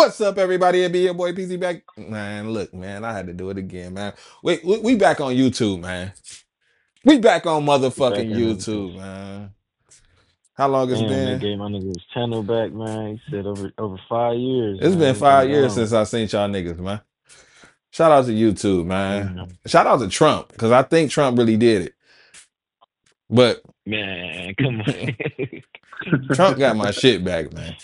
What's up, everybody? It be your boy PZ back. Man, look, man, I had to do it again, man. Wait, we back on YouTube, man. We back on Back motherfucking in the YouTube, man. How long it's damn, they been? gave my nigga's channel back, man. He said over 5 years, It's been man. It's been 5 years gone. since I seen y'all niggas, man. Shout out to YouTube, man. Damn. Shout out to Trump, because I think Trump really did it. But Man, come on. Trump got my shit back, man.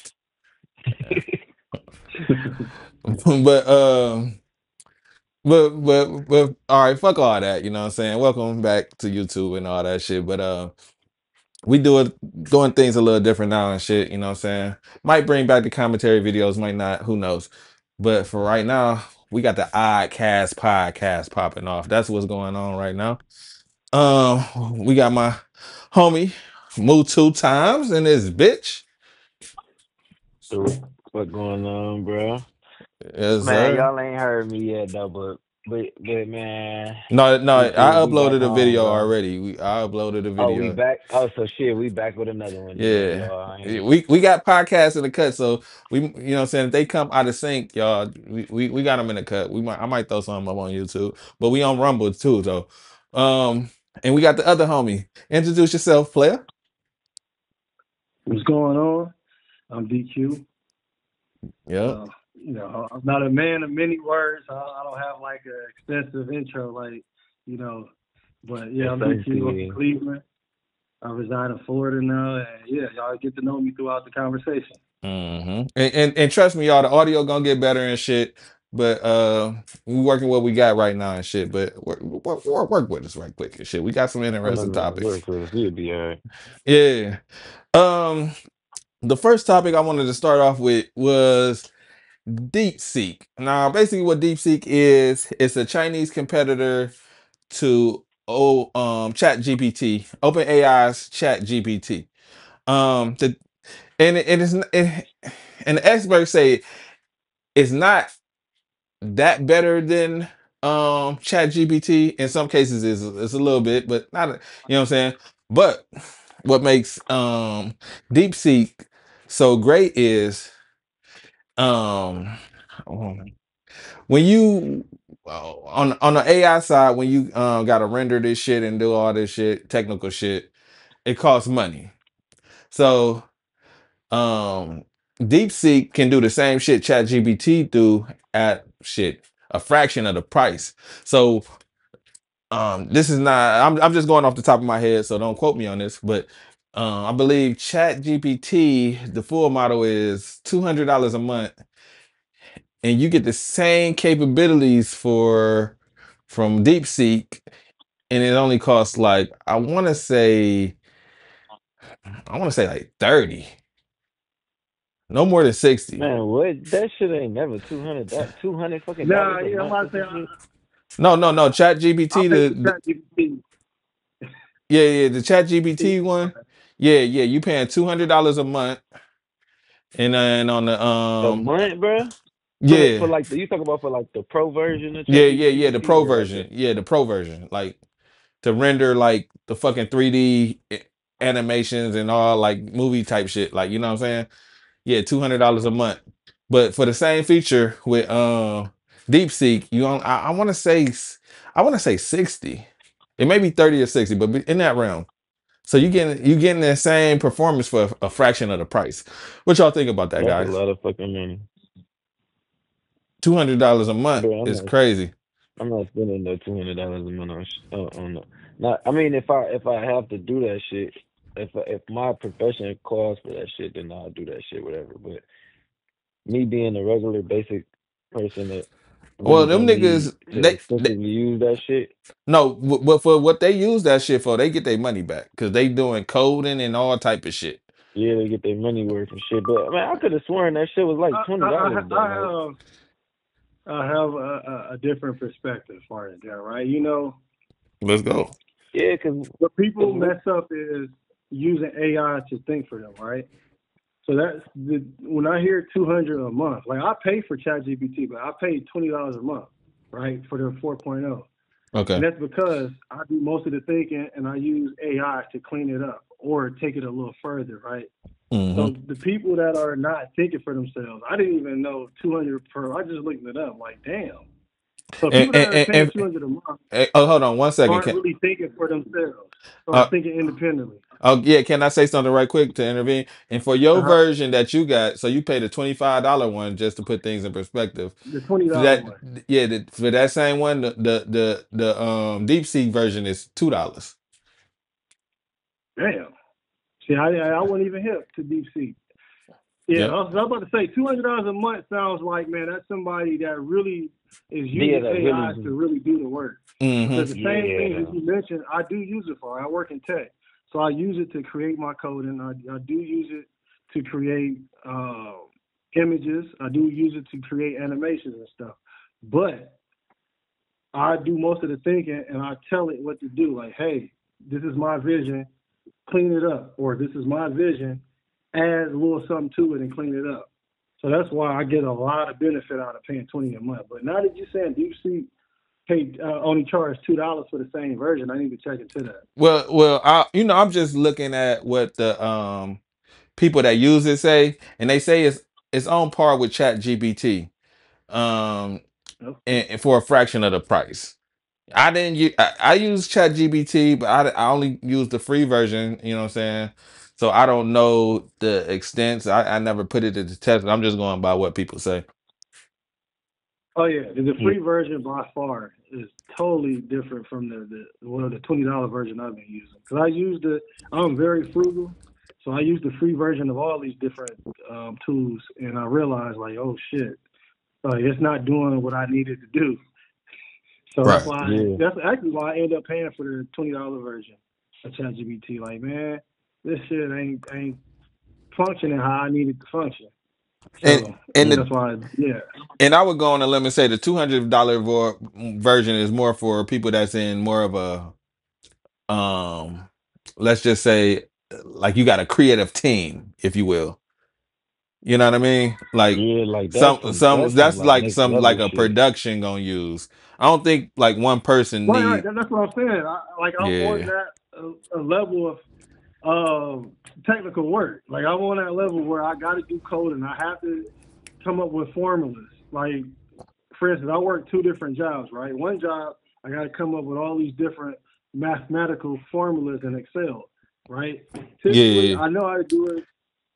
but but all right, fuck all that, you know what I'm saying? Welcome back to YouTube and all that shit. But we doing things a little different now and shit, you know what I'm saying? Might bring back the commentary videos, might not, who knows. But for right now, we got the Oddcast podcast popping off. That's what's going on right now. We got my homie Moo two times in this bitch. So what going on, bro? Yes, Man, sir. y'all ain't heard me yet though, but man, No, I we back uploaded a home, video bro. already. I uploaded a Oh, we video. back. Oh, so shit, we back with another one then, Yeah. y'all. I ain't. We got podcasts in the cut, so we, you know what I'm saying, if they come out of sync, y'all, we got them in the cut. I might throw some up on YouTube, but we on Rumble too, though. And we got the other homie. Introduce yourself, player. What's going on? I'm DQ. Yep. I'm not a man of many words. I don't have like an extensive intro, but yeah, Yes, I'm sir, DQ. I'm from Cleveland. I reside in Florida now, and yeah, y'all get to know me throughout the conversation. And trust me, y'all, the audio gonna get better and shit. But we working what we got right now and shit. But work with us right quick and shit. We got some Oh no, interesting no, topics. work with us. We'll be alright. Yeah. Um, the first topic I wanted to start off with was DeepSeek. Now, basically, what DeepSeek is, it's a Chinese competitor to ChatGPT, OpenAI's ChatGPT. The and and the experts say it's not that better than ChatGPT. In some cases, is a little bit, but not. You know what I'm saying? But what makes DeepSeek so great is um when you on the AI side, when you gotta render this shit and do all this shit, technical shit, it costs money. So um DeepSeek can do the same shit ChatGPT do at shit a fraction of the price. So this is not, I'm just going off the top of my head, so don't quote me on this, but I believe ChatGPT, the full model is $200 a month, and you get the same capabilities from DeepSeek, and it only costs like I want to say like 30, no more than 60. Man, what? That shit ain't never 200. That 200 fucking Nah, dollars a yeah, I'm month about for to say some shit. No, I'll ChatGPT, pay for the ChatGPT. yeah, the ChatGPT one. Yeah, you paying $200 a month, and then on the A month, bro. For yeah, like the you talk about for like the pro version of the ChatGPT pro or like the version. Yeah, the pro version. Like to render like the fucking 3D animations and all like movie type shit. Like, you know what I'm saying? Yeah, $200 a month. But for the same feature with DeepSeek, I want to say 60. It may be 30 or 60, but in that realm. So you getting the same performance for a fraction of the price. What y'all think about that, that's a guys? lot of fucking money, $200 a month bro. is crazy. I'm not spending no $200 a month on the. Not I mean if I have to do that shit, if my profession calls for that shit, then I'll do that shit, whatever. But me being a regular basic person that Well, really them don't need niggas, to extensively use that shit. no, but for what they use that shit for, they get their money back because they doing coding and all type of shit. Yeah, they get their money worth and shit. But man, I could have sworn that shit was like I, $20 I, though. I Like, have I have a different perspective for it there, right? You know, Let's go. yeah, what people cause mess up is using AI to think for them, right? So when I hear 200 a month, like I pay for ChatGPT, but I pay $20 a month, right, for their 4.0. And Okay. that's because I do most of the thinking and I use AI to clean it up or take it a little further, right? Mm-hmm. So the people that are not thinking for themselves, I didn't even know 200 per. I just looked it up. Like, damn. So And, people that and, are and, paying and- 200 a month oh, hold on one second. aren't really thinking for themselves or Uh, thinking independently. oh yeah, can I say something right quick to intervene? And for your Uh huh. version that you got, so you paid a $25 one just to put things in perspective. The $20 That one. yeah, for that same one, the Deep Sea version is $2. Damn. See, I wasn't even hip to deep sea. Yeah, Yep. I was about to say $200 a month sounds like, man, that's somebody that really is Yeah, using that AI really. to really do the work. Because Mm-hmm. the same things Yeah. that you mentioned, I do use it for. I work in tech, so I use it to create my code, and I do use it to create images. I do use it to create animations and stuff. But I do most of the thinking, and I tell it what to do. Like, hey, this is my vision, clean it up, or this is my vision, add a little something to it and clean it up. So that's why I get a lot of benefit out of paying 20 a month. But now that you're saying DeepSeek only charge $2 for the same version, I need to check into that. Well, I'm just looking at what the people that use it say, and they say it's on par with Chat GPT, um, Okay. and for a fraction of the price. I didn't use I use Chat GPT, but I only use the free version. You know what I'm saying? So I don't know the extents. I never put it to the test. I'm just going by what people say. Oh yeah, the Yeah. free version by far is totally different from the $20 version I've been using. Because I'm very frugal, so I use the free version of all these different tools, and I realized like, oh shit, it's not doing what I needed to do. So Right. Yeah. that's actually why I end up paying for the $20 version of ChatGPT. Like, man, this shit ain't functioning how I need it to function. And So and Mm. the that's why, yeah. and I would go on a limb and say the $200 version is more for people that's in more of a let's just say like you got a creative team, if you will. You know what I mean? Like Yeah, like some that's some that's like like next some level like a shit. production gonna use. I don't think like one person Right. need. That's what I'm saying. I'm on Yeah. that a level of technical work. Like I'm on that level where I got to do coding. I have to come up with formulas. Like for instance, I work two different jobs. Right, one job I got to come up with all these different mathematical formulas in Excel. Right. Typically, Yeah. I know how to do it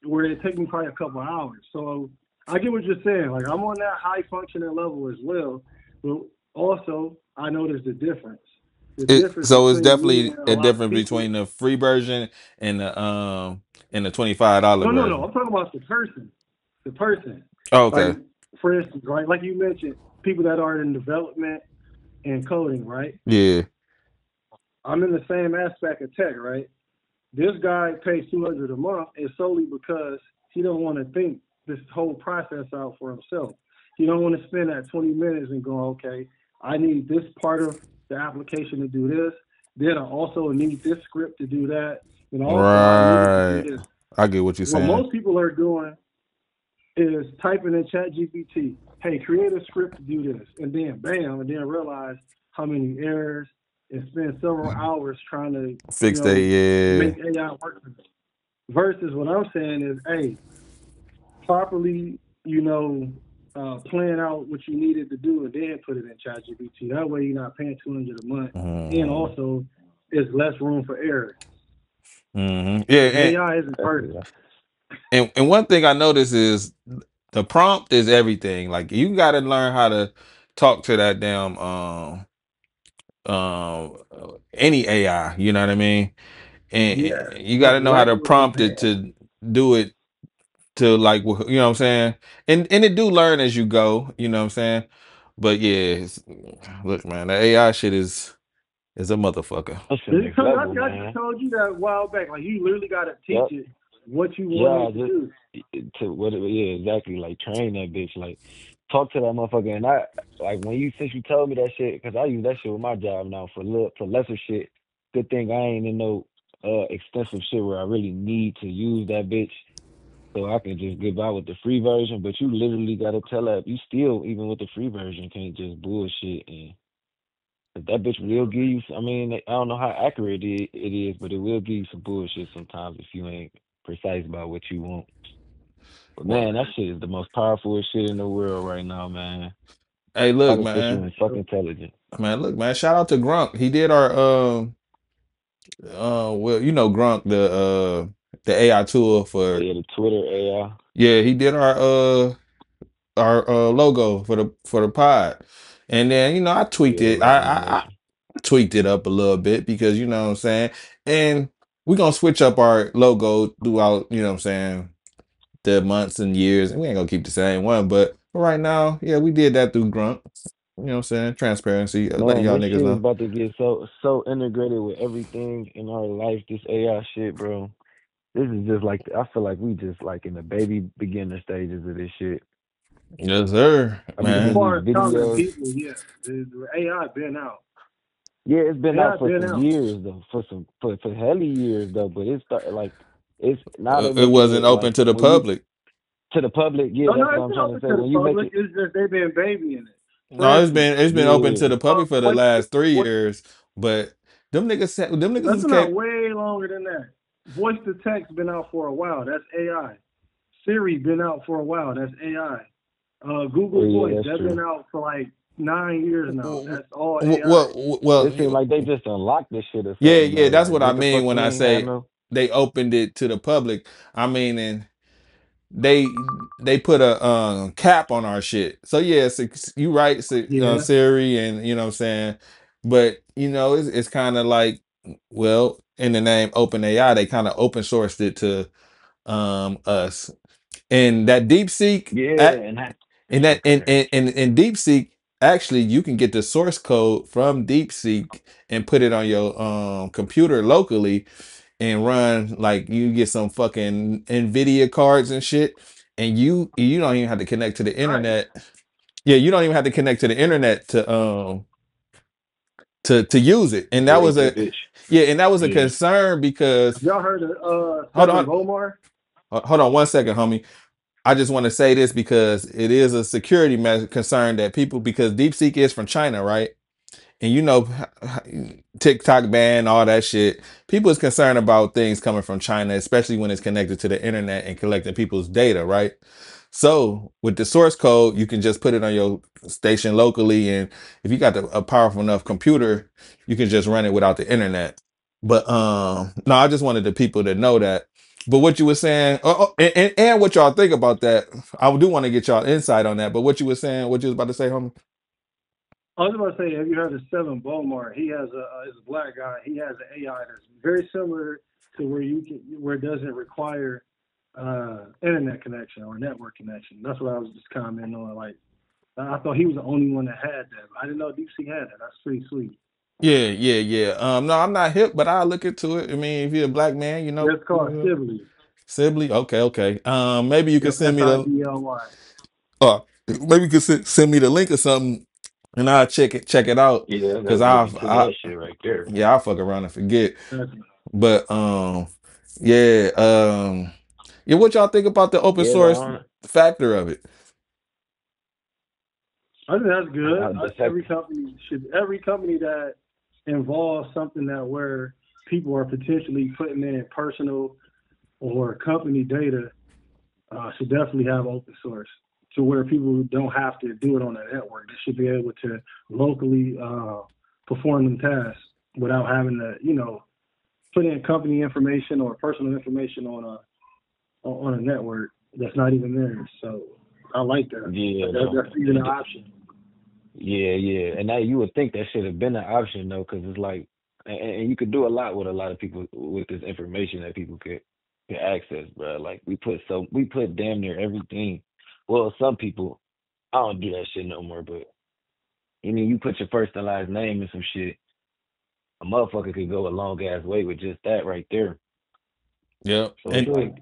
where it take me probably a couple of hours. So I get what you're saying. Like I'm on that high functioning level as well, but also I notice the difference. The difference So it's between me definitely and a a lot of difference people. between the free version and the $25 No. version. I'm talking about the person. The person. Oh, Like okay. for instance, right? Like you mentioned, people that are in development and coding, right? Yeah. I'm in the same aspect of tech, right? This guy pays 200 a month is solely because he don't want to think this whole process out for himself. He don't want to spend that 20 minutes and go, okay, I need this part of the application to do this. Then I also need this script to do that. And also I need it to do Right. this. I get what you're What saying. most people are doing is typing in ChatGPT, hey, create a script to do this, and then bam, and then realize how many errors and spend several hours trying to, Fix that. Yeah. make AI work for them. Versus what I'm saying is, hey, properly, plan out what you needed to do and then put it in ChatGPT. That way you're not paying 200 a month, and Mm-hmm. also it's less room for error Mm-hmm. because Yeah. AI isn't Exactly. perfect. And one thing I notice is the prompt is everything. Like you got to learn how to talk to that damn um any AI. You know what I mean? Yeah, And you got that's to know how to exactly what I'm prompt it saying. to do it to like you know what I'm saying. And it do learn as you go. You know what I'm saying. But yeah, look, man, the AI shit is a motherfucker. That's the next Because level, I just man. told you that a while back. Like you literally got to teach Yep. it what you want Yeah, it to do. to what yeah, exactly. Like train that bitch. Like talk to that motherfucker. And I like when you since you told me that shit, because I use that shit with my job now for lesser shit. Good thing I ain't in no extensive shit where I really need to use that bitch. So I can just get by with the free version. But you literally gotta tell that you still even with the free version can't just bullshit and 'Cause that bitch will give you. I mean, I don't know how accurate it is, but it will give you some bullshit sometimes if you ain't precise about what you want. But Well, man, that shit is the most powerful shit in the world right now, man. hey, look, Artificial man, and fucking intelligence. look, man. Shout out to Grunk. He did our well, you know, Grunk, the AI tool Oh for, yeah, the Twitter AI. yeah, he did our logo for the pod. And then, you know, I tweaked Yeah, the it. little I animation. tweaked it up a little bit because you know what I'm saying. And we're gonna switch up our logo throughout, you know what I'm saying, the months and years, and we ain't gonna keep the same one. But for right now, yeah, we did that through Grunt. You know what I'm saying? Transparency. Let Man, y'all this niggas shit is know. about to get so integrated with everything in our life. This AI shit, bro. This is just like I feel like we just like in the baby beginner stages of this shit. Yes, sir, I be As man. seeing far these as common videos. people, yeah, the AI been out. Yeah, it's been AI out for been some out. years though, for hella years though. But it started like it's now they It making wasn't it open like to the when you public. to the public. Yeah, No, that's no, what it's I'm been trying to open say. to the When you make public. it, It's just they've been babying it. For No, instance, it's been open to yeah, the public for the voice, last 3 voice, years, but them niggas that's is been out came. way longer than that. Voice to text been out for a while. That's AI. Siri been out for a while. That's AI. oh Google yeah, Voice that's that's true. been out for like 9 years now. That's all AI. Well, It seems like they just unlocked this shit or yeah, something yeah, though. that's Like what I what the mean fuck when we I ain't had say no. they opened it to the public. I mean, and they put a cap on our shit. So yeah, you right, Yeah, Siri, and you know what I'm saying. But you know, it's kind of like, well, in the name Open AI, they kind of open sourced it to us, and that DeepSeek Yeah, and that and shit that crazy. in DeepSeek, actually, you can get the source code from DeepSeek and put it on your computer locally and run, like, you get some fucking Nvidia cards and shit, and you don't even have to connect to the nice. internet. Yeah, you don't even have to connect to the internet to use it. And that was Create a that bitch. yeah, and that was a Yeah. concern because Have y'all heard of hold Seven on, Bomar? hold on 1 second, homie. I just want to say this because it is a security concern that people, because DeepSeek is from China, right? And you know, TikTok ban, all that shit. People is concerned about things coming from China, especially when it's connected to the internet and collecting people's data, right? So with the source code, you can just put it on your station locally, and if you got a powerful enough computer, you can just run it without the internet. But no, I just wanted the people to know that. But what you were saying, and what y'all think about that, I do want to get y'all insight on that. But what you were saying, what you was about to say, homie? I was about to say, have you heard of Seven Bomar? He has is a black guy. He has an AI that's very similar to where it doesn't require internet connection or network connection. That's what I was just commenting on. Like, I thought he was the only one that had that. I didn't know DeepSeek had that. That's pretty sweet. Yeah, yeah, yeah. No, I'm not hip, but I'll look into it. I mean, if you're a black man, That's called Sibley. Sibley. Okay, okay. Maybe you could Yep, send me the SIBLY. uh maybe you could send me the link or something, and I'll check it out. Yeah, I Cause gotta look into that shit right there. yeah, I'll fuck around and forget. That's, But yeah, yeah, what y'all think about the open Yeah, source though. factor of it? I think that's good. The fact, Every company that involves something that where people are potentially putting in personal or company data should definitely have open source to where people don't have to do it on a network. They should be able to locally perform them tasks without having to, put in company information or personal information on a network that's not even theirs. So I like that. yeah, That's even an option. yeah, yeah. And now you would think that should have been an option though, because it's like, and you could do a lot with a lot of people with this information that people could access, bro. Like we put damn near everything. Well, some people, I don't do that shit no more, but you put your first and last name in some shit, a motherfucker could go a long ass way with just that right there. Yeah, So it's and like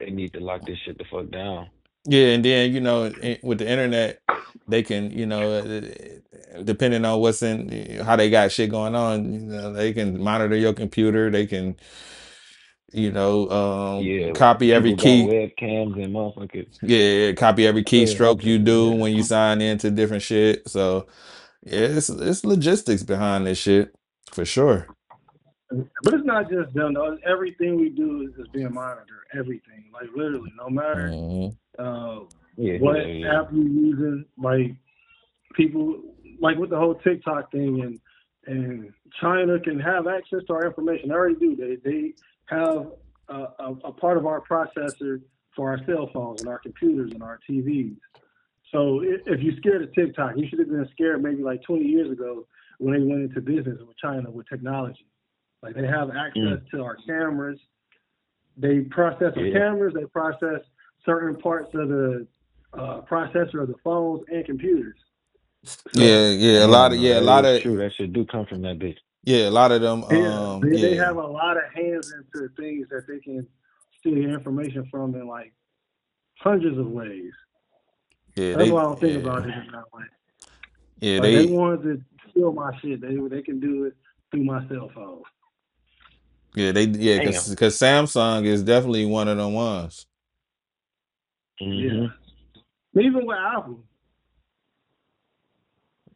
they need to lock this shit the fuck down. yeah, and then with the internet, they can, depending on what's in, how they got shit going on, they can monitor your computer. They can, Yeah, copy every people got key. webcams and motherfuckers. Yeah, copy every Yeah, keystroke you do yeah. when you sign into different shit. So it's logistics behind this shit for sure. But it's not just them. Though. Everything we do is being monitored. Everything, like literally, no matter Mhm. uh, Yeah, what yeah, yeah. app you're using. Like people, like with the whole TikTok thing, and China can have access to our information. They already do. They have a part of our processor for our cell phones and our computers and our TVs. So if you're scared of TikTok, you should have been scared maybe like 20 years ago when they went into business with China with technology. Like they have access Mm. to our cameras. They process our Yeah. cameras. They process certain parts of the processor of the phones and computers. Yeah, So yeah, Damn, no, a that lot is of true. That shit do come from that bitch. yeah, a lot of them. yeah, they Yeah, have a lot of hands into things that they can steal your information from in like hundreds of ways. yeah, That's why I don't think about it in that way. Like they they wanted to steal my shit. They can do it through my cell phone. because Damn. Samsung is definitely one of them ones. Yeah. Mhm. Even with Apple.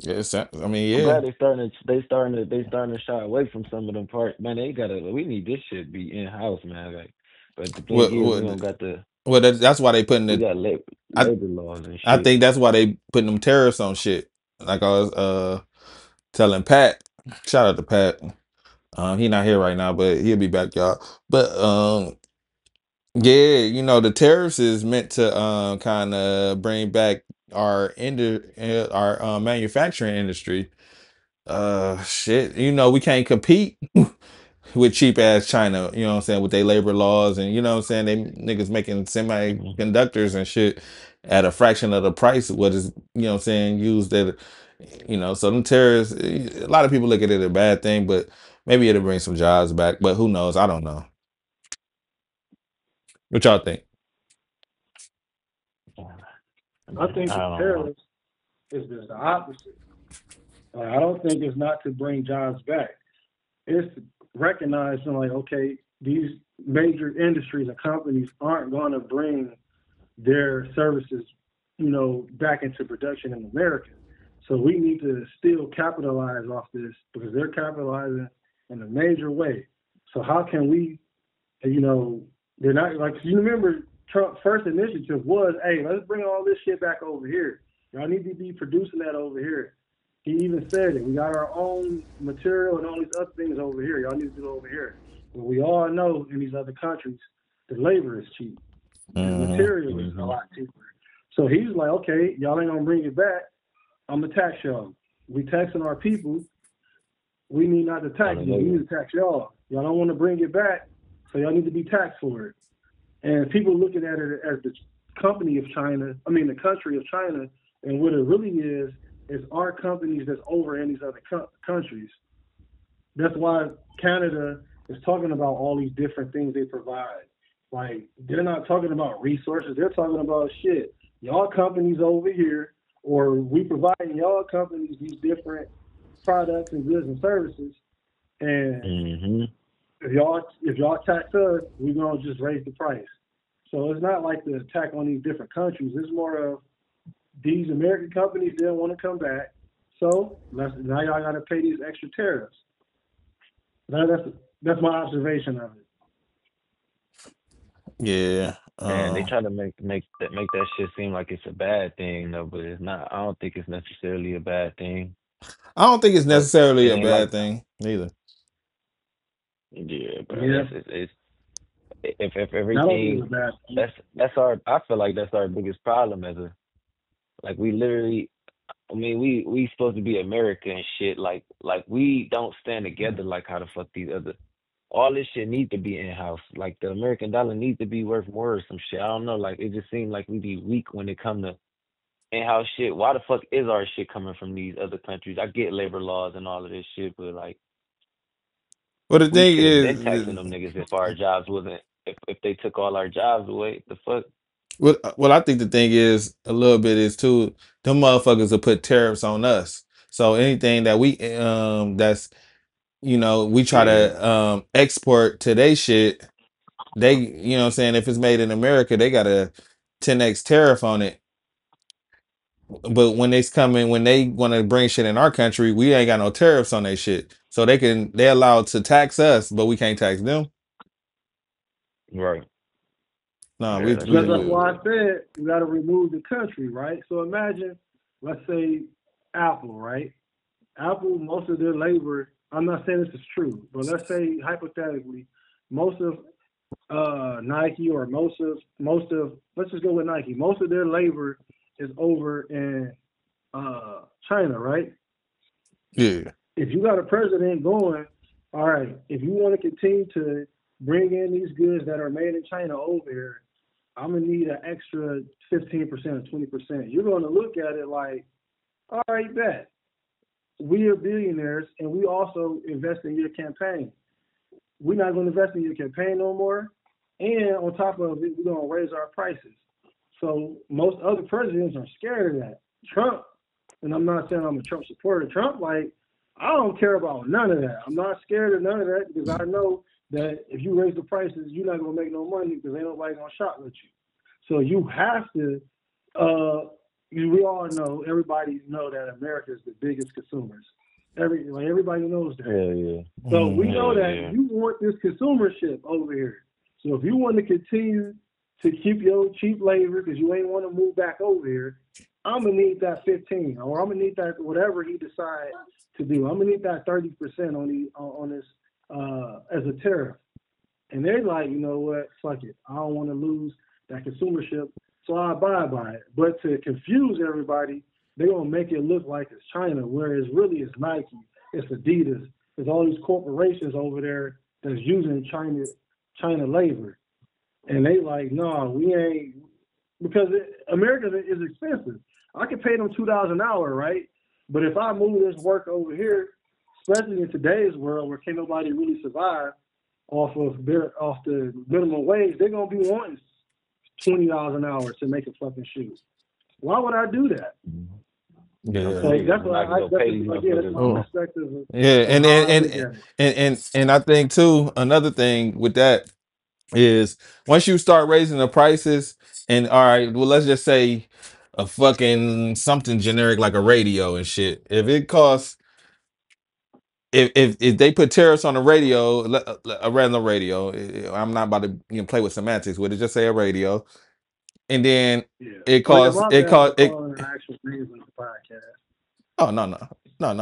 Yeah, I mean, I'm yeah. glad they starting to shy away from some of them parts. Man, they gotta. We need this shit be in house, man. Like, but the thing What is, we what don't got the. that's why they putting We the got I labor laws and I shit. think that's why they putting them tariffs on shit. Like I was telling Pat, shout out to Pat. He not here right now, but he'll be back, y'all. But yeah, the tariffs is meant to kind of bring back our manufacturing industry. Shit, we can't compete with cheap ass China, you know what I'm saying, with their labor laws, and you know what I'm saying, they niggas making Mhm. semiconductors and shit at a fraction of the price of what is, you know what I'm saying, used at, so them tariffs, a lot of people look at it as a bad thing, but maybe it'll bring some jobs back, but who knows? I don't know. What y'all think? I think I the don't know. tariffs is just the opposite. I don't think it's not to bring jobs back. It's recognizing like, okay, these major industries and companies aren't going to bring their services, back into production in America. So we need to still capitalize off this because they're capitalizing in a major way. So how can we, you know, they're not like you remember Trump's first initiative was, hey, let's bring all this shit back over here. Y'all need to be producing that over here. He even said it. We got our own material and all these other things over here. Y'all need to do it over here. But we all know in these other countries, the labor is cheap. The Hmm. material is a Mhm. lot cheaper. So he's like, okay, y'all ain't gonna bring it back. I'm gonna tax y'all. We taxing our people. We need not to tax you. We Hallelujah. need to tax y'all. Y'all don't want to bring it back, so y'all need to be taxed for it. And people looking at it as the company of China. I mean, the country of China. And what it really is our companies that's over in these other countries. That's why Canada is talking about all these different things they provide. Like they're not talking about resources. They're talking about shit. Y'all companies over here, or we providing y'all companies these different products and goods and services. And Mhm. if y'all tax us, we're gonna just raise the price. So it's not like the attack on these different countries. It's more of these American companies didn't want to come back. So now y'all got to pay these extra tariffs. That's my observation of it. Yeah. And they try to make that shit seem like it's a bad thing, though, but it's not. I don't think it's necessarily a bad thing. I don't think it's But necessarily it a ain't like, bad thing neither. yeah, bro. Yeah, It's if I don't think it's everything a bad thing. that's our. I feel like that's our biggest problem as a, like, we literally. I mean, we supposed to be America and shit. Like we don't stand together like how the fuck these other. All this shit need to be in house. Like the American dollar needs to be worth more or some shit. I don't know. Like it just seems like we be weak when it come to in-house shit. Why the fuck is our shit coming from these other countries? I get labor laws and all of this shit, but like Well, the we thing should have been taxing is, them niggas if our jobs wasn't if they took all our jobs away. The fuck? well, I think the thing is a little bit is too, them motherfuckers will put tariffs on us. So anything that that's we try Yeah. to export to they shit, they what I'm saying, if it's made in America, they got a 10x tariff on it. But when they want to bring shit in our country, we ain't got no tariffs on their shit. So they're allowed to tax us, but we can't tax them. Right. No, Yeah, that's Because true. that's why I said we got to remove the country, right? So imagine, let's say, Apple, right? Apple, most of their labor. I'm not saying this is true, but let's say hypothetically, most of Nike or most of let's just go with Nike. Most of their labor is over in China, right? yeah, If you got a president going, all right, if you want to continue to bring in these goods that are made in China over here, I'm gonna need an extra 15% or 20%. You're gonna look at it like, all right, bet we are billionaires and we also invest in your campaign. We're not going to invest in your campaign no more. And on top of it, we're going to raise our prices. So most other presidents are scared of that. Trump, and I'm not saying I'm a Trump supporter, Trump, like, I don't care about none of that. I'm not scared of none of that because I know that if you raise the prices, you're not going to make no money because ain't nobody going to shop with you. So you have to, we all know, everybody know that America is the biggest consumers. Everybody knows that. Yeah. So we know that Yeah. you want this consumership over here. So if you want to continue to keep your cheap labor because you ain't want to move back over here, I'm gonna need that 15, or I'm gonna need that whatever he decides to do. I'm gonna need that 30% on this as a tariff. And they're like, you know what, fuck it. I don't want to lose that consumership, so I abide by it. But to confuse everybody, they're gonna make it look like it's China, whereas really it's Nike, it's Adidas, there's all these corporations over there that's using China labor. And they like, no, we ain't, because America is expensive. I can pay them $2 an hour, right? But if I move this work over here, especially in today's world where can't nobody really survive off the minimum wage, they're gonna be wanting $20 an hour to make a fucking shoe. Why would I do that? yeah. So that's what that's my perspective. Yeah, Of how I look at it. and I think too, another thing with that is once you start raising the prices, and all right, well, let's just say a fucking something generic like a radio and shit. If it costs, if they put tariffs on the radio, a random radio, I'm not about to play with semantics. Would it just say a radio? And then Yeah. it Oh yeah, costs my it bad for cost it. calling the actual names of the podcast. Oh no,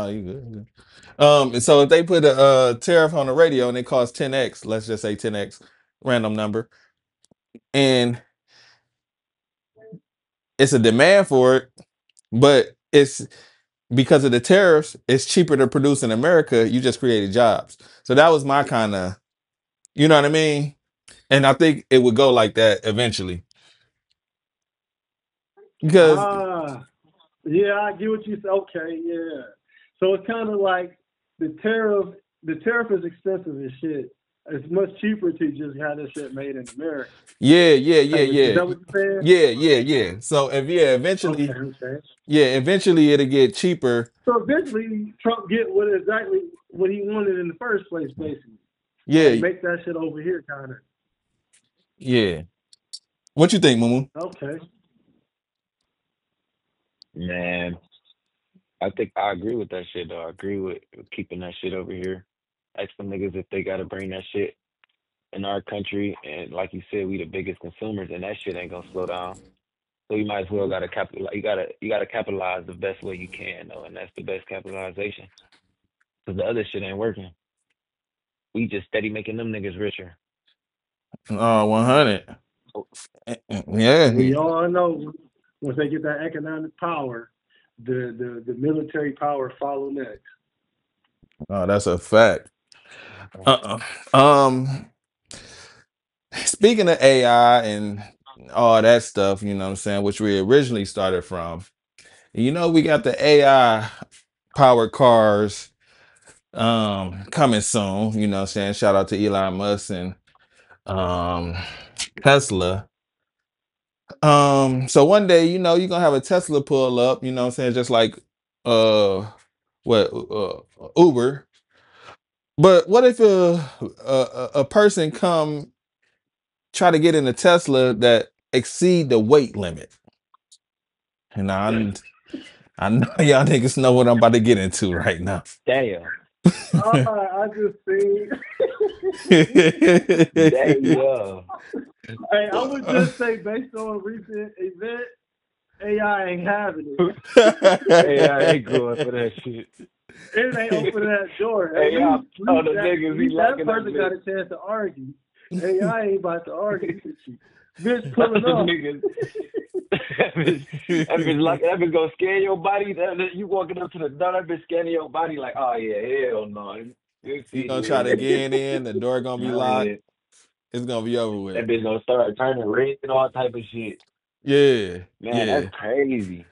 you good. You good. So if they put a tariff on the radio and it costs 10x, let's just say 10x, random number, and it's a demand for it, but it's because of the tariffs, it's cheaper to produce in America. You just created jobs. So that was my kind of, you know what I mean? And I think it would go like that eventually. Because Yeah, I get what you said. Okay, yeah. So it's kind of like the tariff. The tariff is expensive as shit. It's much cheaper to just have this shit made in America. yeah. Is that what you're saying? Yeah. So eventually, Okay. eventually it'll get cheaper. So eventually, Trump get exactly what he wanted in the first place, basically. Yeah, Like, make that shit over here, kind of. yeah. What you think, Mumu? Okay. Man, I think I agree with that shit though. I agree with keeping that shit over here. Ask them niggas if they gotta bring that shit in our country, and like you said, we the biggest consumers, and that shit ain't gonna slow down. So you might as well gotta capitalize. You gotta capitalize the best way you can though, and that's the best capitalization. Cause the other shit ain't working. We just steady making them niggas richer. 100. Oh, Yeah. We all know once they get that economic power, the military power follow next. Oh, that's a fact. Uh-uh. Speaking of AI and all that stuff, you know what I'm saying, which we originally started from, we got the AI powered cars coming soon, you know what I'm saying? Shout out to Elon Musk and um Tesla. So one day, you're gonna have a Tesla pull up, you know what I'm saying, just like what Uber. But what if a person come try to get in a Tesla that exceed the weight limit? And I know y'all niggas know what I'm about to get into right now. Damn. I just seen. Damn. Hey, I would just say based on recent events, AI ain't having it. Hey, I ain't going for that shit. It ain't open that door. At Hey, y'all, oh, the at niggas be least that liking that person got bitch. a chance to argue. AI ain't about to argue with you. Bitch The pulling up. niggas. That bitch like that bitch gonna scan your body. You walking up to the door, that bitch scanning your body like, oh yeah, hell no. You You see gonna try to here. get in, the door gonna be Oh locked. yeah. It's gonna be over with. That bitch gonna start turning red and all type of shit. Yeah, Man, that's yeah. crazy.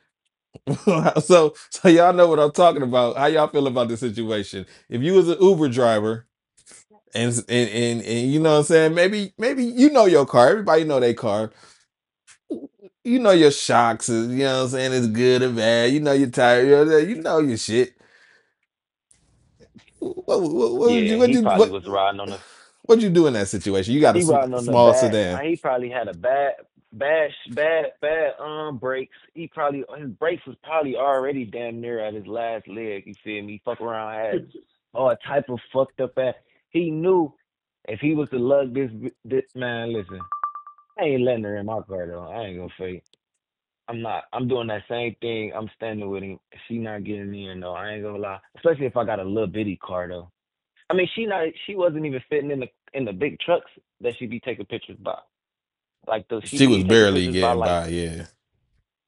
So y'all know what I'm talking about. How y'all feel about this situation? If you was an Uber driver and you know what I'm saying, maybe you know your car. Everybody know their car. You know your shocks is, you know what I'm saying, it's good or bad. You know your tire, you know your shit. What would you Yeah, what he you probably was riding on the what'd you do in that situation? You got a he riding on the small bad. sedan. He probably had a bad brakes. He probably his brakes was probably already damn near at his last leg. You feel me? Fuck around had all type of fucked up ass. He knew if he was to lug this man. Listen, I ain't letting her in my car though. I ain't gonna fake. I'm not. I'm doing that same thing. I'm standing with him. She not getting in though. I ain't gonna lie. Especially if I got a little bitty car though. I mean, she wasn't even fitting in the big trucks that she be taking pictures by. Like she She was be taking barely pictures by getting like by, yeah.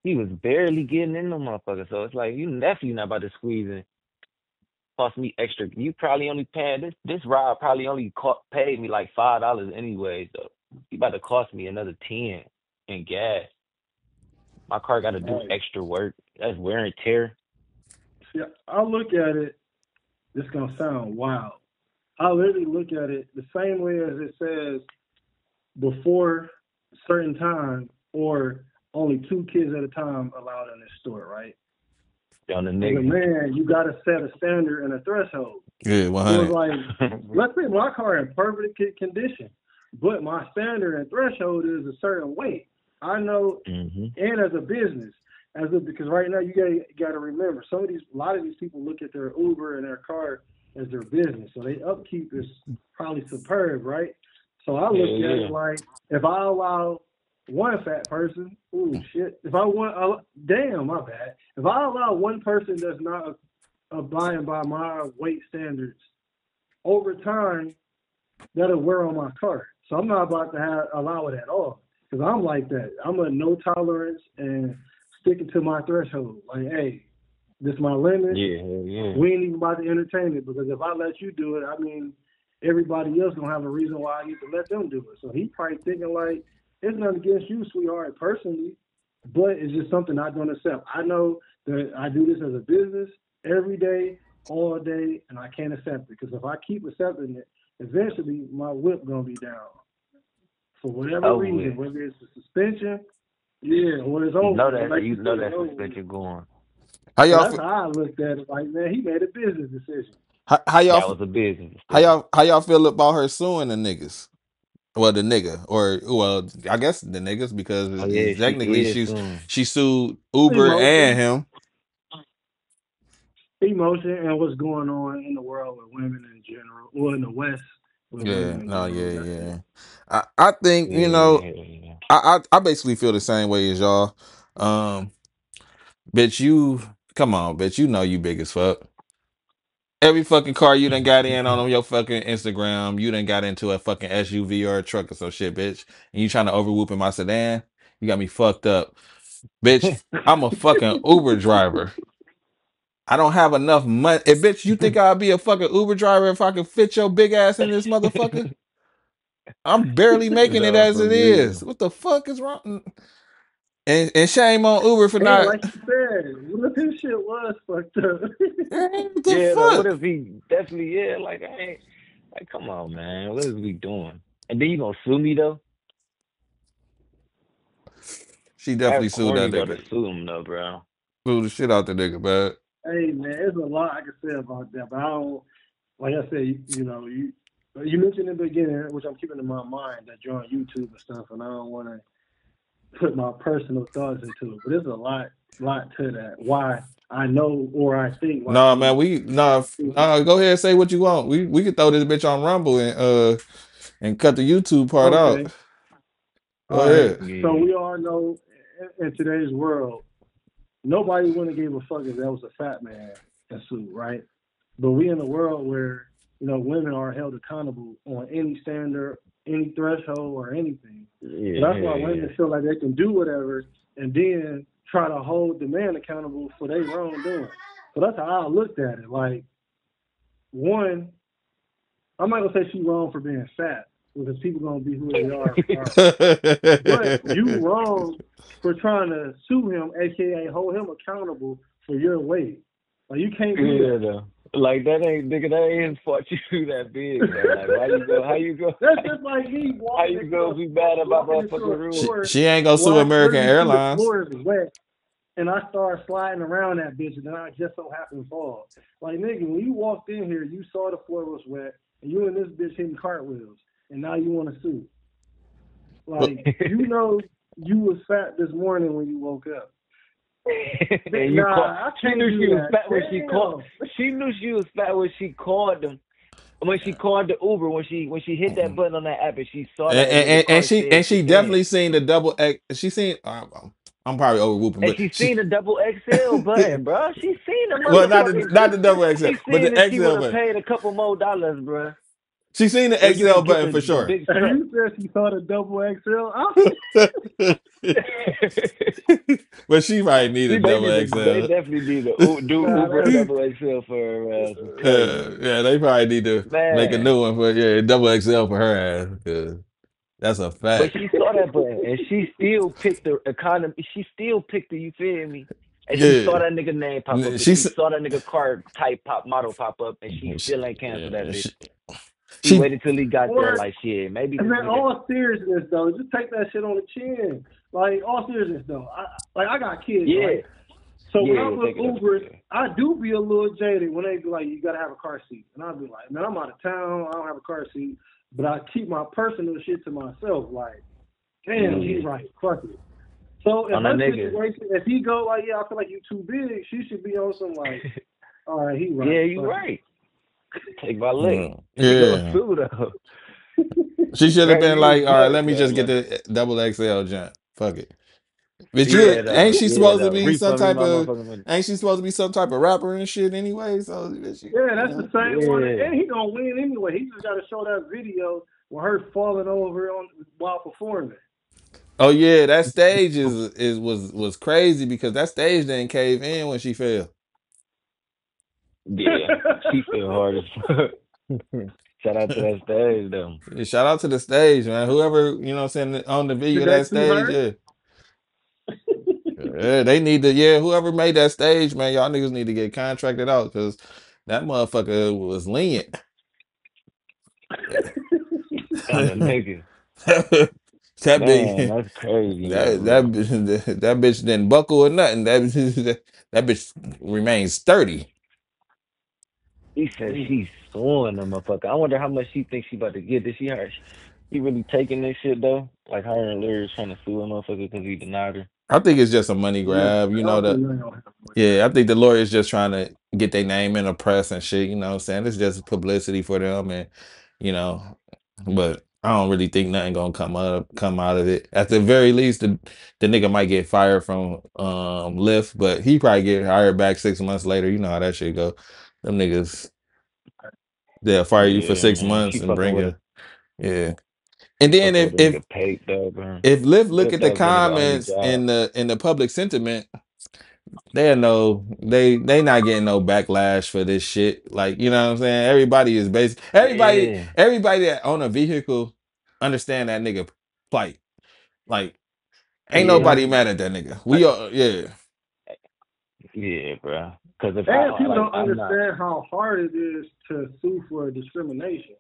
he was barely getting in them motherfuckers. So it's like you definitely not about to squeeze in. Cost me extra. You probably only paying this ride probably only paid me like $5 anyway. So you about to cost me another 10 in gas. My car got to do Hey, extra work. That's wear and tear. see, I look at it. This gonna sound wild. I literally look at it the same way as it says before certain time or only 2 kids at a time allowed in this store, right? On the As a nigga. man, you got to set a standard and a threshold. Yeah, So it's 100. like, let's say my car in perfect condition, but my standard and threshold is a certain weight. I know, hmm and as a business, because right now you got to remember, a lot of these people look at their Uber and their car as their business, so their upkeep is probably superb, right? So I look Yeah, at yeah. it like if I allow one fat person, ooh shit, if I want, damn, my bad. If I allow one person that's not abiding by my weight standards, over time that'll wear on my car. So I'm not about to allow it at all because I'm like that. I'm a no tolerance and sticking to my threshold. Like, hey, this is my limit. Yeah, yeah. We ain't even about to entertain it because if I let you do it, I mean, everybody else gonna have a reason why I need to let them do it. So he probably thinking like, it's nothing against you, sweetheart, personally, but it's just something I don't accept. I know that I do this as a business every day, all day, and I can't accept it because if I keep accepting it, eventually my whip gonna be down for whatever Over reason, with. whether it's a suspension, yeah, or it's You know over. that Like you you know said, it's that over. suspension going. How So y'all that's fe- how I looked at it. Like, man, he made a business decision. how y'all That f- was a business decision. how y'all feel about her suing the niggas? Well, the nigga, or well, I guess the niggas because Oh yeah, she technically is soon. she sued Uber and Emotion, him. emotion, and what's going on in the world with women in general, or in the West with women Yeah, in no, general. yeah, That's yeah. it. I think Yeah, yeah. I basically feel the same way as y'all. Um, bitch, you come on, bitch, you know you big as fuck. Every fucking car you done got in on your fucking Instagram, you done got into a fucking SUV or a truck or some shit, bitch. And you trying to overwhoop in my sedan? You got me fucked up. Bitch, I'm a fucking Uber driver. I don't have enough money. If bitch, you think I'd be a fucking Uber driver if I could fit your big ass in this motherfucker? I'm barely making it No, as for it is. real. What the fuck is wrong? And shame on Uber for And not. like you said, what if his shit was fucked up? What the Yeah, though. What fuck? if he definitely? Yeah, like I ain't. Like, come on, man. What is we doing? And then you gonna sue me though? She That's definitely sued corny that though to nigga. sue him though, bro. Sued the shit out the nigga, man. Hey man, there's a lot I can say about that, but I don't. Like I said, you mentioned in the beginning, which I'm keeping in my mind, that you're on YouTube and stuff, and I don't want to put my personal thoughts into it. But there's a lot. lot to that. Why I know or I think why No, man, she. go ahead and say what you want. We could throw this bitch on Rumble and cut the YouTube part out. Okay, Go all right. ahead. So Yeah. we all know in today's world, nobody wouldn't give a fuck if that was a fat man in suit, right? But we in a world where women are held accountable on any standard, any threshold, or anything. So Yeah, that's why hell yeah. women feel like they can do whatever and then try to hold the man accountable for their wrongdoing. So that's how I looked at it. Like, one, I'm not gonna say she's wrong for being fat because people gonna be who they are regardless. But you wrong for trying to sue him, aka hold him accountable for your weight. Like you can't do Yeah, that. though. Like that ain't nigga. That ain't his fault. You that big, bro. Like why you go? How you go? That's just like me How walking you into go? a Be mad about walking into motherfucking a rules? she, store she ain't gonna where sue I American clearly see the Airlines. floor is wet and I start sliding around that bitch and then I just so happen to fall. Like nigga, when you walked in here, you saw the floor was wet and you and this bitch hitting cartwheels and now you want to sue. Like you was fat this morning when you woke up. And you called. Nah, I She can't knew do she was that. fat when she called. Damn. She knew she was fat when she called them. When she called the Uber, when she hit that button on that app and she saw that nigga car said She Japan. definitely seen the double X. She seen. I'm probably over whooping, And but she she seen the double XL button, bro. She seen the well, motherfucking. not the double XL, She but seen the that she would XL have button. paid a couple more dollars, bro. She seen the Or you XL could get button for the sure. big And strap. you said she saw the double XL. But she might need See, a double they XL. definitely need to do Nah, Uber that's double XL for her ass. I'm telling you, Yeah, they probably need to make a man. new one for double XL for her ass because that's a But fact. she saw that button and she still picked the economy. She still picked the. You feel me? And she saw Yeah, that nigga name pop up and she she saw that nigga car type model pop up and she still ain't canceled that yeah, bitch. She she waited till he got there or like shit. Maybe and this then nigga. all seriousness though, just take that shit on the chin. Like all seriousness though, I got kids, Yeah, right? So when I yeah, book take it up. Ubers, I do be a little jaded when they be like, you gotta have a car seat, and I'll be like, man, I'm out of town, I don't have a car seat, but I keep my personal shit to myself. Like, damn, Yeah, he's right, fuck it. So in on a her nigga. situation, if he go like, yeah, I feel like you too big, she should be on some like, all right, he right, Yeah, you fuck right. Take my lick. She gonna yeah. sue though. She should have been Crazy as like, all right, fuck let me though. just get Like, the double XL jump. Fuck it. But yeah ain't though. she Yeah supposed to though. be some Refund me type my of motherfucking money. ain't she supposed to be some type of rapper and shit anyway? So Yeah, that's the same one, Yeah. and he gonna win anyway. He just got to show that video with her falling over on while performing. oh yeah, that stage was crazy because that stage didn't cave in when she fell. Yeah. She feel hard as fuck. Shout out to that stage though. Yeah, shout out to the stage, man. Whoever, what I'm saying, on the video Did of that they sue stage, her? yeah. Yeah, they need to, whoever made that stage, man, y'all niggas need to get contracted out because that motherfucker was lenient. On a nigga. That Man, big that's crazy though, that bro. that bitch didn't buckle or nothing. That bitch remains sturdy. He said she's suing the motherfucker. I wonder how much she thinks she about to get. Did she her? He really taking this shit though? Like her and Larry's trying to sue a motherfucker because he denied her. I think it's just a money No, grab. I don't think none of y'all have one. Yeah, I think the lawyer's just trying to get their name in the press and shit, you know what I'm saying? It's just publicity for them and you know, but I don't really think nothing gonna come out of it. At the very least, the nigga might get fired from Lyft, but he probably get hired back 6 months later. You know how that shit go. Them niggas they'll fire you for Yeah, six man. months She and fucking bring with you. a Yeah. And then fucking with a nigga paid though, bro. if Lyft What look if at the that was the nigga only comments job? in the public sentiment, they know they not getting no backlash for this shit. Like, you know what I'm saying? Everybody is basic. Yeah. Everybody that own a vehicle understand that nigga plight. Like, ain't Yeah. nobody mad at that nigga. We are, yeah. Yeah, bro. Because if And I people like, don't I'm not. understand how hard it is to sue for discrimination.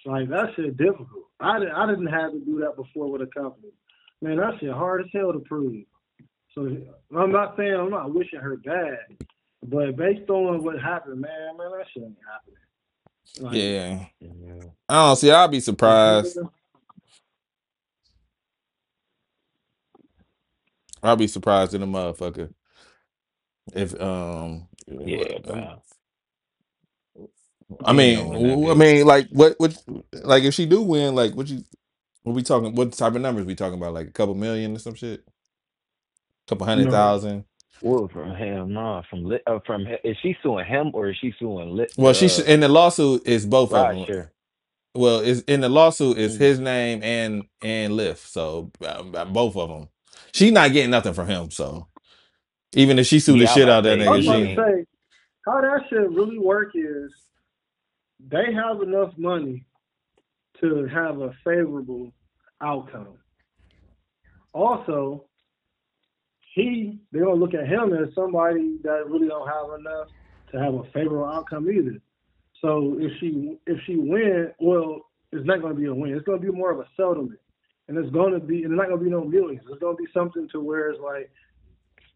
Like that shit difficult. I didn't have to do that before with a company. Man, that shit hard as hell to prove. So I'm not saying I'm not wishing her bad, but based on what happened, man, that shit ain't happening. Like, Yeah. Yeah. I don't see, I'll be surprised. I'll be surprised in a motherfucker if Yeah, bro. I He ain't gonna mean win that I bitch. mean what like if she do win, like what we talking, what type of numbers we talking about, like a couple million or some shit, couple hundred No, thousand. Well, from him, no, is she suing him or is she suing Well, she should, the in the lawsuit is both of ride them. share? Well, is in the lawsuit is Mm. his name and Lyft, so both of them. She not getting nothing from him, so even if she sued the Yeah, I shit about out to that say I was nigga, he about she to ain't. say how that shit really work is they have enough money to have a favorable outcome. Also, they're gonna look at him as somebody that really don't have enough to have a favorable outcome either. So if she win, well, it's not gonna be a win. It's gonna be more of a settlement, and it's not gonna be no millions. It's gonna be something to where it's like,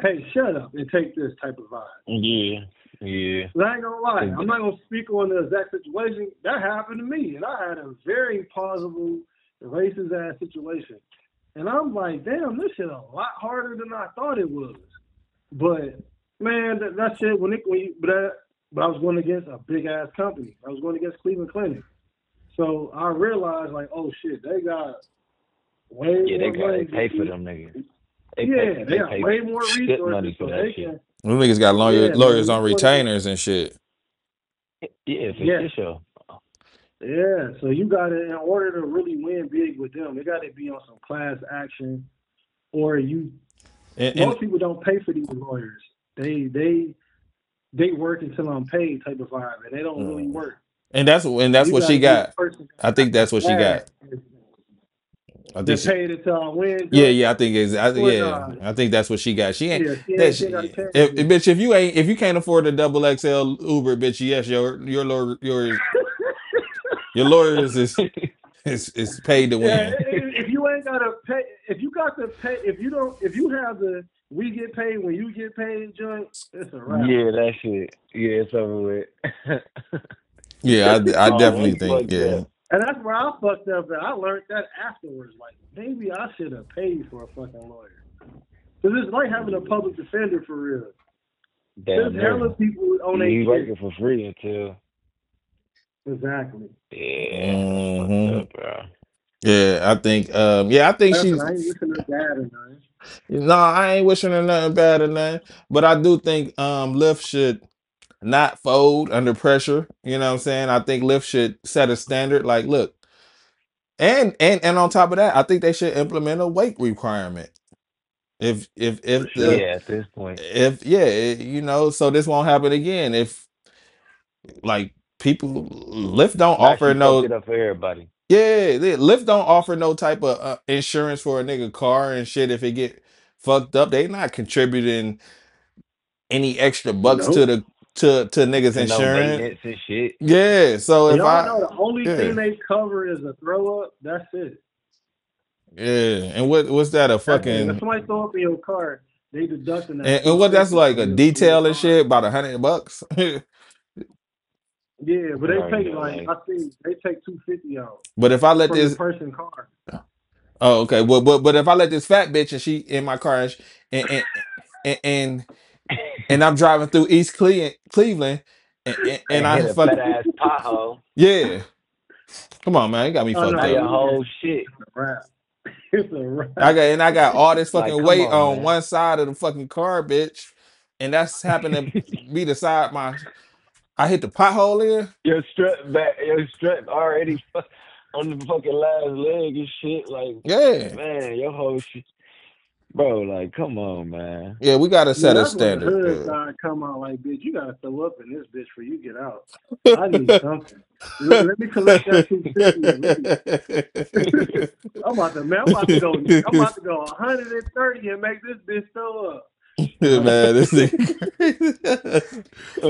hey, shut up and take this type of vibe. Yeah, yeah. But I ain't gonna lie, I'm not gonna speak on the exact situation that happened to me, and I had a very plausible racist ass situation. And I'm like, damn, this shit a lot harder than I thought it was. But man, that shit but I was going against a big ass company. I was going against Cleveland Clinic. So I realized like, oh shit, they got way Yeah, more money. they pay for them niggas. They They got pay way more shit resources, money for so that they shit. can. them niggas got Yeah, man, lawyers you on going against. retainers and shit. Yeah, Yeah, for sure. yeah. So you got to, in order to really win big with them, they got to be on some class action, or you. And Most people don't pay for these lawyers. They work until I'm paid type of vibe, and they don't really work. and So that's you what got she to be the got. person I that think that's what she got got. I think that she, paid until I win, yeah, Joe. yeah, Or yeah, nah, I think that's what she got. She ain't yeah, that she ain't got a chance if yet. bitch, if you can't afford the double XL Uber, bitch, yes, your lawyer your lawyers is paid to Yeah, win. if you ain't got to pay, if you got to pay, if you have the we get paid when you get paid joint, it's a wrap. Yeah, that shit. Yeah, it's over with. Yeah, I Oh, definitely that's think, fucked yeah. up. And that's where I fucked up. And I learned that afterwards. Like maybe I should have paid for a fucking lawyer. Cause it's like having a public defender for real. There's Damn hella near. people on their You shit. working for free until. Exactly. Yeah, that's fucked Hmm. up, bro. Yeah, I think Listen, she's I ain't listening to that or nothing. no, I ain't wishing her nothing bad or nothing. But I do think Lyft should not fold under pressure. You know what I'm saying? I think Lyft should set a standard. Like, look, and on top of that, I think they should implement a weight requirement. For If the sure. Yeah, at this point. if yeah, so this won't happen again. If like people Lyft don't Now offer she fucked no it up for everybody. Lyft don't offer no type of insurance for a nigga car and shit. If it get fucked up, they not contributing any extra bucks to Nope. the to niggas To no insurance. maintenance and shit. Yeah, so if Y'all I know the only yeah thing they cover is a throw up. That's it. yeah, and what's that a That's it. If fucking somebody throw up in your car, they deducting that and what that's 250 like from a your detail and car. shit about $100. Yeah, but they Right, take yeah, like like I think they take 250 out But if I let from the this person car. oh okay, well but if I let this fat bitch and she in my car and and and, and and I'm driving through Cleveland, and and I hit a fuck fat ass pothole. yeah. Come on, man, you got me Oh fucked Now no, up. your yeah, whole shit. it's a wrap. It's a wrap. I got all this Like, fucking come weight on, on man. one side of the fucking car, bitch, and that's happened to be the side my I hit the pothole in. Your strap already on the fucking last leg and shit. Like, Yeah, man, your whole shit, bro. Like, come on, man. yeah, we gotta Yeah, set a that's when the standard. hood guy come out like, bitch, you gotta throw up in this bitch for you get out. I need something. Let me collect that 250 at least. I'm about to go. I'm about to go 130 and make this bitch throw up. Man, this nigga.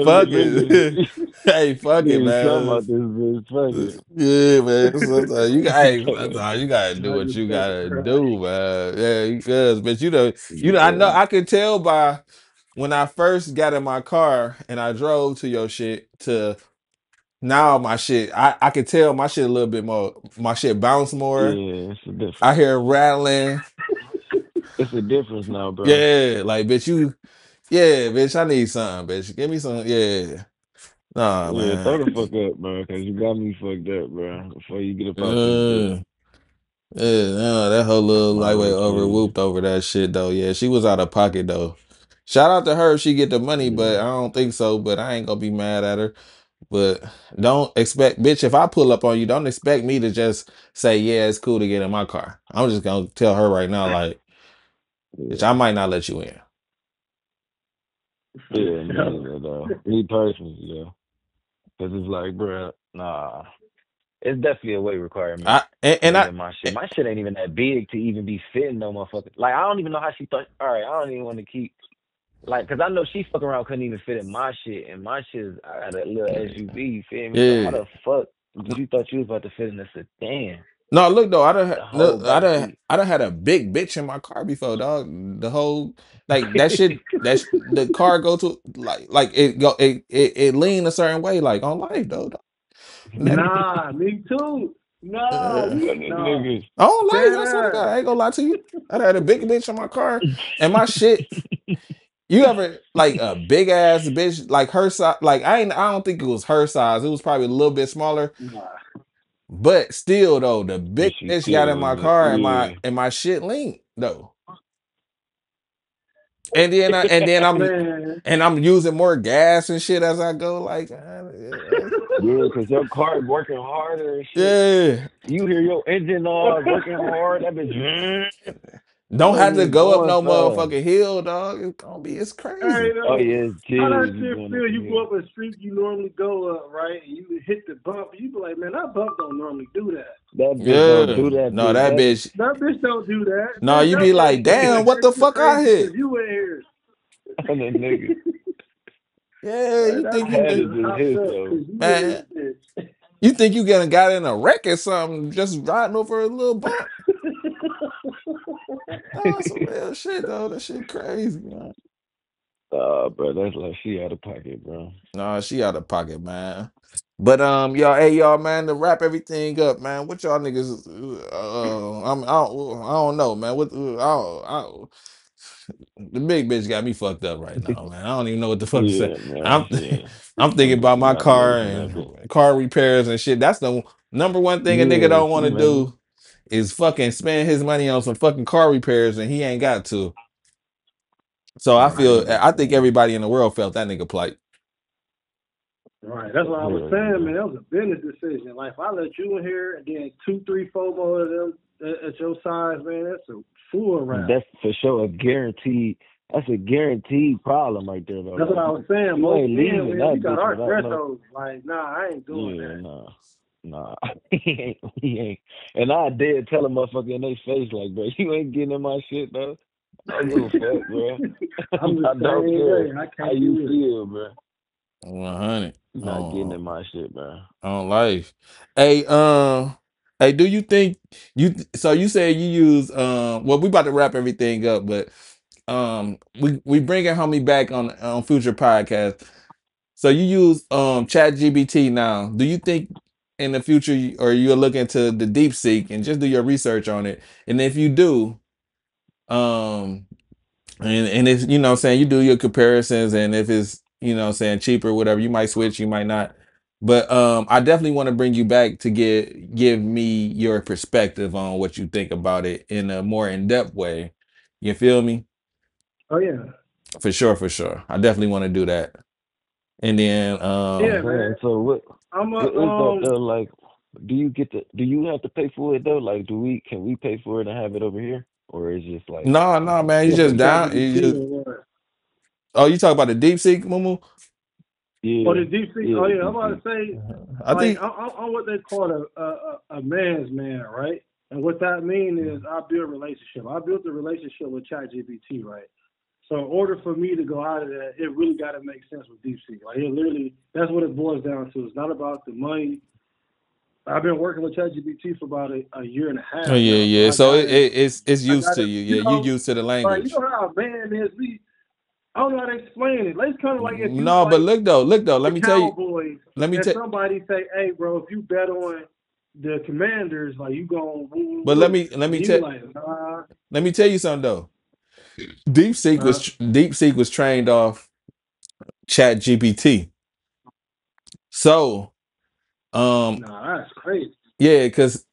Fuck it. Nigga, Hey, fuck it, nigga, something man. about this bitch. Fuck it. Yeah, man. Sometimes Fuck you gotta do I what just you take a gotta crack. do, man. Yeah, because but I know yeah. I could tell by when I first got in my car and I drove to your shit to now my shit. I could tell my shit a little bit more. My shit bounce more. Yeah, it's a I difference. hear it rattling. It's a difference now, bro. Yeah, like bitch, yeah, bitch, I need something, bitch. Give me some, yeah. Nah, Yeah, throw man. the fuck up, bro, because you got me fucked up, bro. Before you get up out this bitch. Uh, yeah, no, that whole little Nah, lightweight low over key. whooped over that shit though. Yeah, she was out of pocket though. Shout out to her if she get the money, Yeah. but I don't think so. But I ain't gonna be mad at her. But don't expect, bitch, if I pull up on you, don't expect me to just say, yeah, it's cool to get in my car. I'm just gonna tell her right now, like, bitch, Yeah, I might not let you in. yeah, me neither, though. Me personally, though. Because it's like, bro, nah. It's definitely a weight requirement I and, to and get I in my shit. My shit ain't even that big to even be fitting no motherfucker. Like, I don't even know how she thought. All right, I don't even want to keep. Like, because I know she fuck around couldn't even fit in my shit. And my shit is, I got a little SUV, you feel me? So how yeah. the fuck did you thought you was about to fit in a sedan? No, look though, The whole back seat. I done had a big bitch in my car before, dog. The whole like that shit the car go to like it lean a certain way, like on life though. Dog. That, Nah, me too. Nah, uh, you nah. Niggas. on life, Dead I swear to God, ass. I ain't gonna lie to you. I done had a big bitch in my car and my shit. You ever like a big ass bitch like her size? Like I don't think it was her size. It was probably a little bit smaller. Nah. But still though, the But big she bitch got still in my was, car yeah. and my shit leaned though. And then Man. I'm using more gas and shit as I go. Like, Yeah, because your car working harder and shit. yeah, You hear your engine working hard, that bitch, don't that have to bitch go up going no fast. motherfucking hill, dog. It's Hey, crazy. Oh though, yeah, it's how chill. that You shit going up feel? the You go hill. up a street you normally go up, right? And you hit the bump. You be like, man, that bump don't normally do that. That bitch don't Yeah, do that, no, bitch. that That bitch. That bitch don't do that. No, Bitch, you that be bitch like, do that damn, what the extra fuck I crazy because hit? you in here. on the nigga. Yeah, Like, you that think I you had bitch to think, is just hopped hit up though. because you man? in this bitch. You think you gonna got in a wreck or something? Just riding over a little bump? No, some real shit though. That shit crazy, man. Bro, that's like she out of pocket, bro. No, she out of pocket, man. But y'all, hey y'all, man, to wrap everything up, man. What y'all niggas? I don't know, man. The big bitch got me fucked up right now, man. I don't even know what the fuck to say. Yeah, man. I'm Yeah. I'm Them thinking about bitches my got car nerves in that bitch. and car repairs and shit. That's the number one thing a nigga Yeah, don't want see, to man. do is fucking spend his money on some fucking car repairs and he ain't got to. So Right. I think Man. everybody in the world felt that nigga plight. Right. That's what I was Hell saying, yeah. man. That was a business decision. Like, if I let you in here and then 2, 3, 4 more of them at your size, man, that's a full wrap. That's for sure a guaranteed. That's a guaranteed problem right there, though. That's what Like I was saying. you Most ain't men, leaving man, we that got bitch our without no. thresholds. Like, nah, I ain't doing Yeah, that. nah. He ain't. He ain't. And I did tell a motherfucker in their face, like, bro, you ain't getting in my shit, though. I don't give a fuck, bro. I'm the I don't same care way. I how can't you do it. feel, bro. 100. You not getting in my shit, bro. On life. Hey, hey, do you think so you said you use well we about to wrap everything up, but we bringing homie back on future podcast. So you use Chat GBT now. Do you think in the future or you'll look into the deep seek and just do your research on it? And if you do, um and it's what I'm saying you do your comparisons and if it's what I'm saying cheaper whatever you might switch you might not but I definitely want to bring you back to give me your perspective on what you think about it in a more in-depth way. You feel me? Oh, yeah. For sure I definitely want to do that. And then I'm Yeah, man. saying, so I'm what is that though? Like, do you have to pay for it though? Like, can we pay for it and have it over here, or is just like no man you what, for just down you ChatGPT just or what? oh you talk about the deep seek Mumu? Oh, yeah, the deep sea. yeah, Oh, the yeah. I'm about to DC. say, I like, think I'm what they call a man's man, right? And what that means is I build a relationship. I built a relationship with ChatGPT, right? So in order for me to go out of that, it really got to make sense with DeepSeek. Like, it literally, that's what it boils down to. It's not about the money. I've been working with ChatGPT for about a year and a oh half yeah now, so yeah so it's I used got to it. you yeah You you know, used to the like, you language. know how a man is. I don't know how to explain it. Like, it's kind of like if you No, but like look though. the Let me tell you. Cowboys Let me and tell. somebody say, "Hey, bro, if you bet on the Commanders, like you going woo woo But woo," let and me you be tell. like, "Nah." Let me tell you something though. Huh? DeepSeek was trained off Chat GPT. So um Nah, that's crazy. yeah, because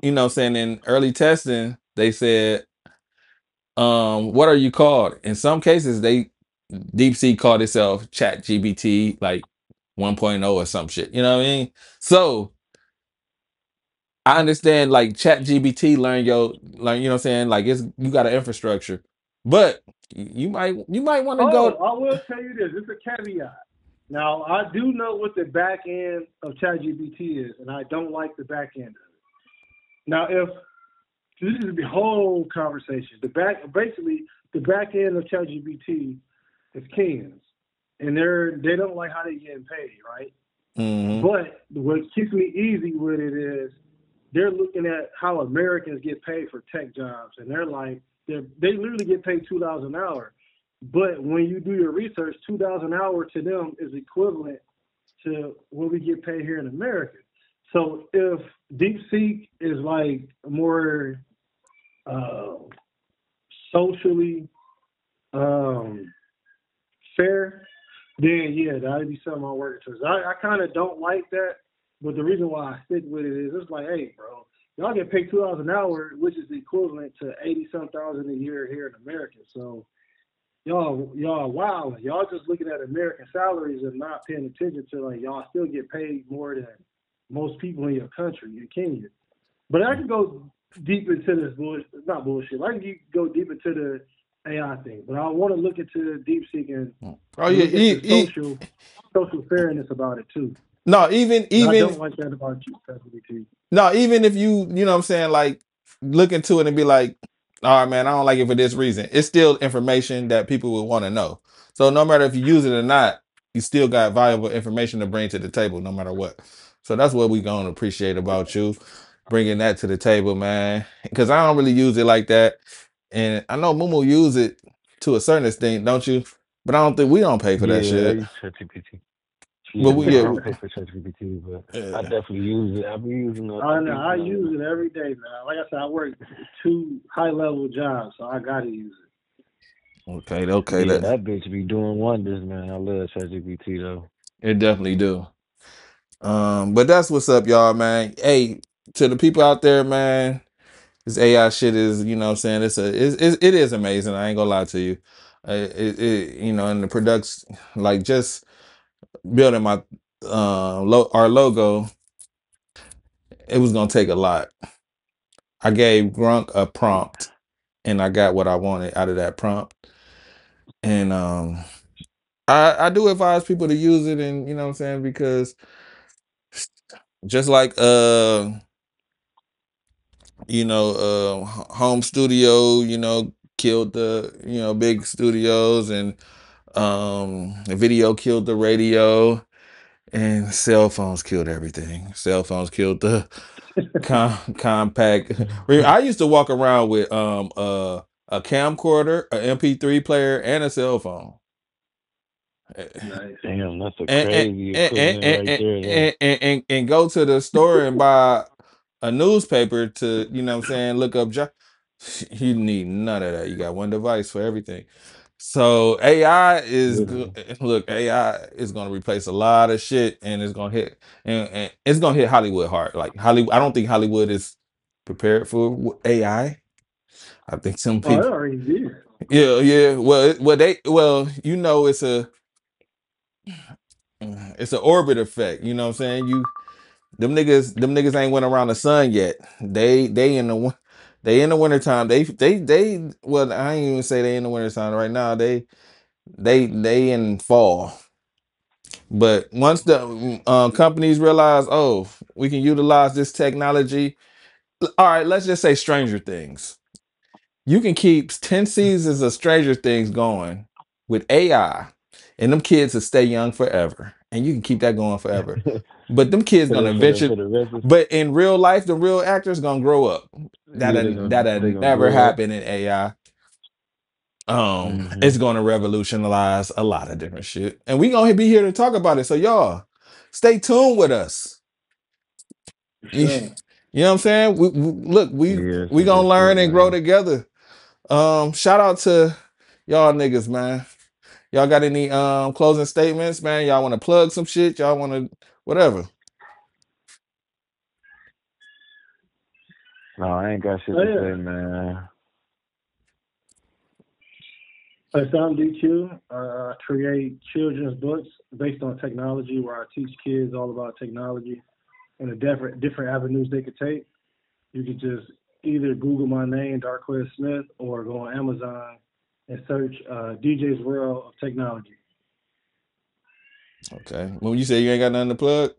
you know what I'm saying in early testing they said what are you called? In some cases they DeepSeek called itself Chat GPT like 1.0 or some shit. You know what I mean? So I understand like Chat GBT learn, you know what I'm saying? Like it's you got an infrastructure. But you might want to Oh, go I will tell you this. It's a caveat. Now, I do know what the back end of ChatGPT is, and I don't like the back end of it. Now, if this is the whole conversation, basically the back end of ChatGPT is Kenyans, and they don't like how they getting paid, right? hmm But what keeps me easy with it is they're looking at how Americans get paid for tech jobs, and they're like they literally get paid $2 an hour. But when you do your research, $2 an hour to them is equivalent to what we get paid here in America. So if DeepSeek is like more uh, socially um, fair, then yeah, that'd be something I'm working towards. I kind of don't like that, but the reason why I stick with it is it's like, hey, bro, y'all get paid $2 an hour, which is equivalent to 80-some thousand a year here in America. So y'all wow, y'all just looking at American salaries and not paying attention to like y'all still get paid more than most people in your country in Kenya. But I can go deep into this bullshit, not bullshit. I can go deep into the AI thing, but I want to look into DeepSeek Oh and yeah, look at the social fairness about it too. no, even And I even don't like that about you, ChatGPT. no, even if you know what I'm saying, like look into it and be like, all right, man, I don't like it for this reason. It's still information that people would want to know. So no matter if you use it or not, you still got valuable information to bring to the table, no matter what. So that's what we gonna appreciate about you bringing that to the table, man. Because I don't really use it like that, and I know Mumu use it to a certain extent, don't you? But I don't think we don't pay for that Yeah, I shit. use ChatGPT. But Yeah, we, no, yeah, I don't pay for ChatGPT, but I yeah. definitely use it. I've been using it. I I know think I use it every day, man. Like I said, I work 2 high-level jobs, so I gotta use Okay, okay, yeah, that that bitch be doing wonders, man. I love ChatGPT though. it definitely do. But that's what's up, y'all, man. Hey, to the people out there, man, this AI shit is, you know what I'm saying, it is amazing. I ain't gonna lie to you. You know, and the products, like just building my our logo, it was gonna take a lot. I gave Grunk a prompt and I got what I wanted out of that prompt. And I do advise people to use it, and you know what I'm saying, because just like home studio, killed the, big studios, and video killed the radio, and cell phones killed everything. Cell phones killed the it. compact. I used to walk around with a camcorder, an MP3 player, and a cell phone. Nice. Damn, that's a and and crazy and and equipment and, right and, there though. and, and, and go to the store and buy a newspaper to, you know what I'm saying, look up you need none of that. You got one device for everything. So AI is good. Literally. Look, AI is going to replace a lot of shit, and it's going to hit, and it's going to hit Hollywood hard. Like Hollywood, I don't think Hollywood is prepared for AI. I think some Oh, it people, already did. yeah, yeah. Well, it's an orbit effect. You know what I'm saying? Them niggas ain't went around the sun yet. They in the they in the wintertime. They well, I ain't even say they in the wintertime right now. They in fall. But once the companies realize, oh, we can utilize this technology. All right, let's just say Stranger Things. You can keep 10 seasons of Stranger Things going with AI, and them kids will stay young forever. And you can keep that going forever. But them kids gonna For eventually, the rest of but in real life, the real actors gonna grow up. yeah, That'll they gonna never grow up. happen in AI. Hmm. It's gonna revolutionize a lot of different shit. And we gonna be here to talk about it. So y'all stay tuned with us. For You sure. know what I'm saying? Look, we Yeah, we for gonna sure, learn and grow man. together. Shout out to y'all niggas, man. Y'all got any closing statements, man? Y'all want to plug some shit? Y'all want to whatever? No, I ain't got shit Oh, to yeah. say, man. At Sound DQ, I create children's books based on technology, where I teach kids all about technology and the different avenues they could take. You could just either Google my name, Darquez Smith, or go on Amazon and search DJ's World of Technology. Okay. When you say you ain't got nothing to plug,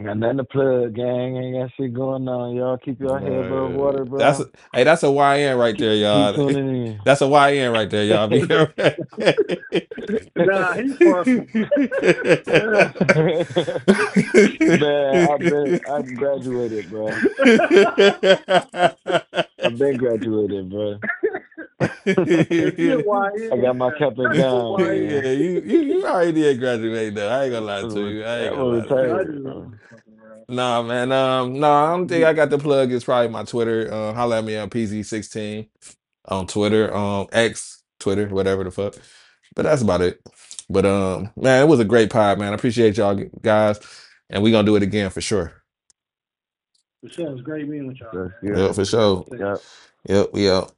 Got nothing to plug, gang. Ain't got shit going on. Y'all keep your head above water, that's bro. that's a YN right there, Keep y'all. tuning That's a YN right there, y'all. Be careful. Nah, he's far from. Man, I graduated, bro. I've been graduated, bro. If he a YN, I got my cap and gown, Yeah, man. you already did graduate though. I ain't gonna lie to I'm you. I ain't gonna lie to you. I retired, just bro. fucking around. Nah, man. No, I don't think I got the plug. It's probably my Twitter. Holla at me on PZ16 on Twitter, X, Twitter, whatever the fuck. But that's about it. But man, it was a great pod, man. I appreciate y'all guys, and we gonna do it again for sure. For sure, it was great meeting with y'all, That's man. Yep, good. for sure. Yep. Yep, we out.